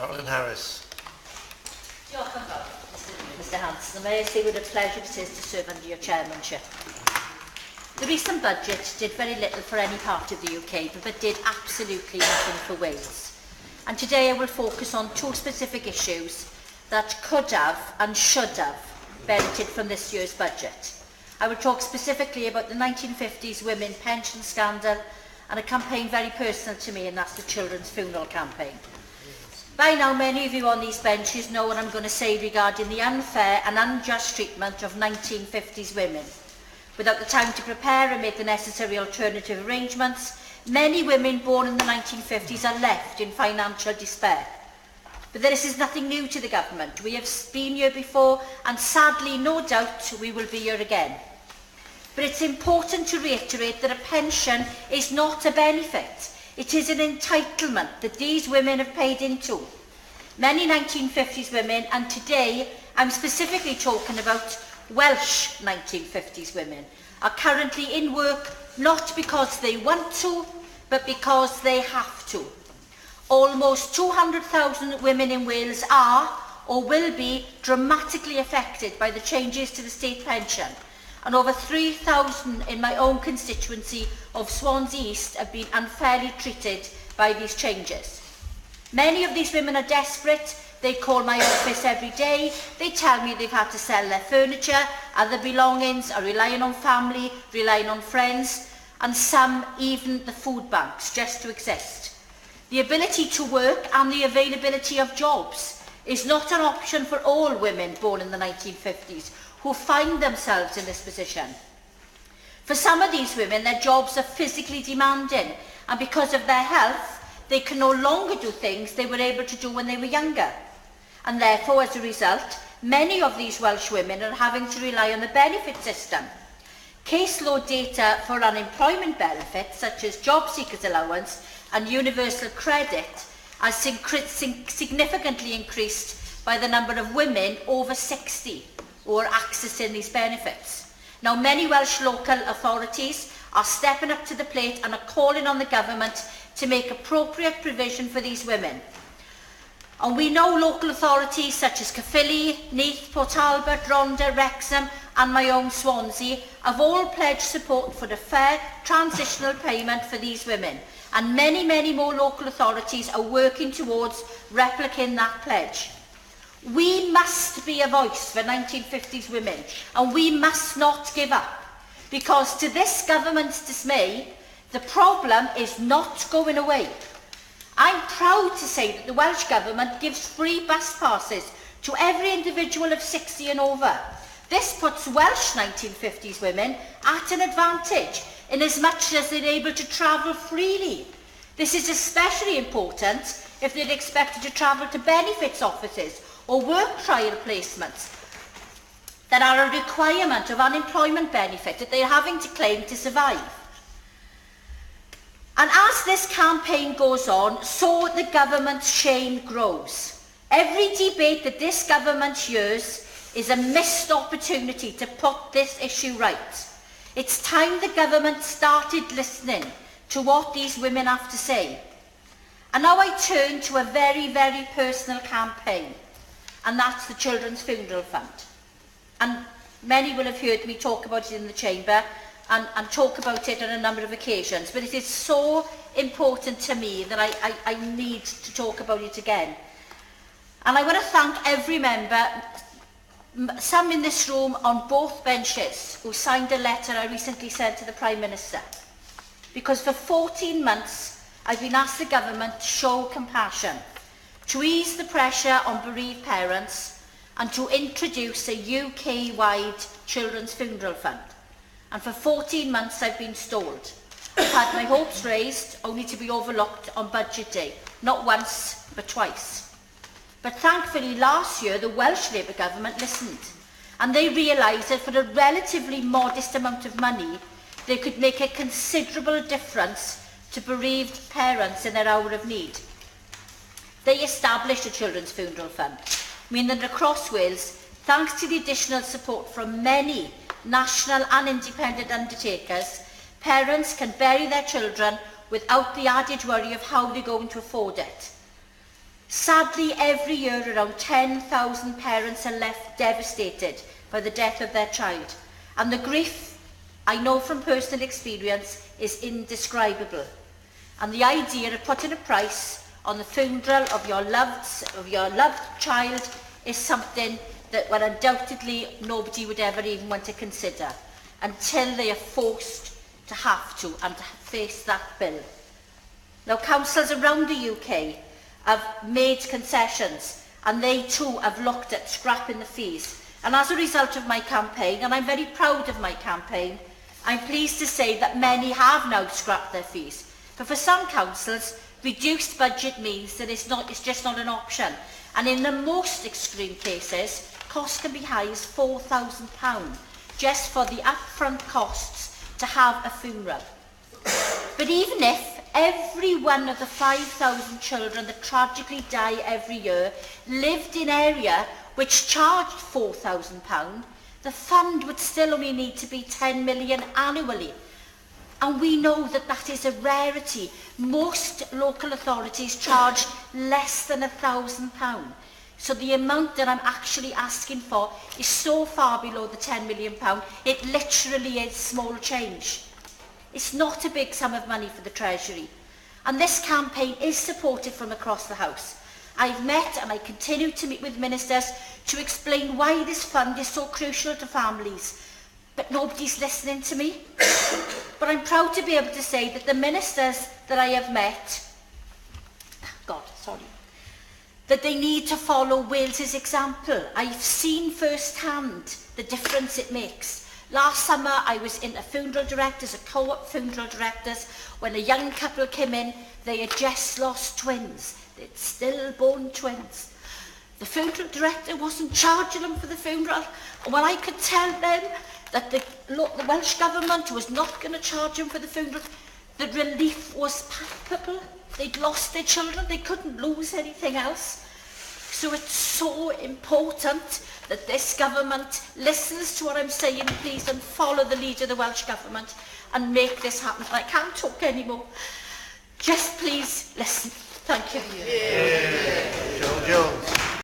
Carolyn Harris. Diolch yn fawr, Mr Hanson. May I say what a pleasure it is to serve under your chairmanship. The recent budget did very little for any part of the UK, but did absolutely nothing for Wales. And today I will focus on two specific issues that could have and should have benefited from this year's budget. I will talk specifically about the 1950s women pension scandal and a campaign very personal to me, and that's the Children's Funeral Campaign. By now, many of you on these benches know what I'm going to say regarding the unfair and unjust treatment of 1950s women. Without the time to prepare and make the necessary alternative arrangements, many women born in the 1950s are left in financial despair. But this is nothing new to the government. We have been here before, and sadly, no doubt, we will be here again. But it's important to reiterate that a pension is not a benefit. It is an entitlement that these women have paid into. Many 1950s women, and today I'm specifically talking about Welsh 1950s women, are currently in work not because they want to, but because they have to. Almost 200,000 women in Wales are or will be dramatically affected by the changes to the state pension, and over 3,000 in my own constituency of Swansea East have been unfairly treated by these changes. Many of these women are desperate. They call my office every day. They tell me they've had to sell their furniture, other belongings, are relying on family, relying on friends, and some even the food banks just to exist. The ability to work and the availability of jobs is not an option for all women born in the 1950s who find themselves in this position. For some of these women, their jobs are physically demanding, and because of their health, they can no longer do things they were able to do when they were younger. And therefore, as a result, many of these Welsh women are having to rely on the benefit system. Caseload data for unemployment benefits, such as job seekers allowance and universal credit, has significantly increased by the number of women over 60 who are accessing these benefits. Now, many Welsh local authorities are stepping up to the plate and are calling on the government to make appropriate provision for these women. And we know local authorities such as Caerphilly, Neath, Port Talbot, Rhondda, Wrexham and my own Swansea have all pledged support for a fair transitional payment for these women. And many, many more local authorities are working towards replicating that pledge. We must be a voice for 1950s women, and we must not give up, because to this government's dismay, the problem is not going away. I'm proud to say that the Welsh Government gives free bus passes to every individual of 60 and over. This puts Welsh 1950s women at an advantage in as much as they're able to travel freely. This is especially important if they're expected to travel to benefits offices or work trial placements that are a requirement of unemployment benefit that they are having to claim to survive. And as this campaign goes on, so the government's shame grows. Every debate that this government hears is a missed opportunity to put this issue right. It's time the government started listening to what these women have to say. And now I turn to a very, very personal campaign, and that's the Children's Funeral Fund. And many will have heard me talk about it in the chamber and talk about it on a number of occasions, but it is so important to me that I need to talk about it again. And I want to thank every member, some in this room on both benches, who signed a letter I recently sent to the Prime Minister. Because for 14 months, I've been asked the government to show compassion, to ease the pressure on bereaved parents, and to introduce a UK-wide Children's Funeral Fund. And for 14 months I've been stalled. I've had my hopes raised, only to be overlooked on budget day, not once, but twice. But thankfully last year the Welsh Labour government listened, and they realised that for a relatively modest amount of money, they could make a considerable difference to bereaved parents in their hour of need. They established a Children's Funeral Fund, meaning that across Wales, thanks to the additional support from many national and independent undertakers, parents can bury their children without the added worry of how they're going to afford it. Sadly, every year around 10,000 parents are left devastated by the death of their child, and the grief, I know from personal experience, is indescribable. And the idea of putting a price on the funeral of your loved child is something that, well, undoubtedly nobody would ever even want to consider until they are forced to have to and to face that bill. Now, councils around the UK have made concessions, and they too have looked at scrapping the fees. And as a result of my campaign, and I'm very proud of my campaign, I'm pleased to say that many have now scrapped their fees. But for some councils, reduced budget means that it's just not an option. And in the most extreme cases, costs can be high as £4,000 just for the upfront costs to have a funeral. But even if every one of the 5,000 children that tragically die every year lived in an area which charged £4,000, the fund would still only need to be 10 million annually. And we know that that is a rarity. Most local authorities charge less than £1,000. So the amount that I'm actually asking for is so far below the £10 million, it literally is small change. It's not a big sum of money for the Treasury. And this campaign is supported from across the House. I've met and I continue to meet with ministers to explain why this fund is so crucial to families. But nobody's listening to me. But I'm proud to be able to say that the ministers that I have met, that they need to follow Wales's example. I've seen firsthand the difference it makes. Last summer, I was in a funeral directors, a co-op funeral directors. When a young couple came in, they had just lost twins. They'd stillborn twins. The funeral director wasn't charging them for the funeral. And when I could tell them that the Welsh Government was not going to charge them for the funeral, the relief was palpable. They'd lost their children. They couldn't lose anything else. So it's so important that this government listens to what I'm saying, please, and follow the lead of the Welsh Government and make this happen. I can't talk anymore. Just please listen. Thank you. Jones.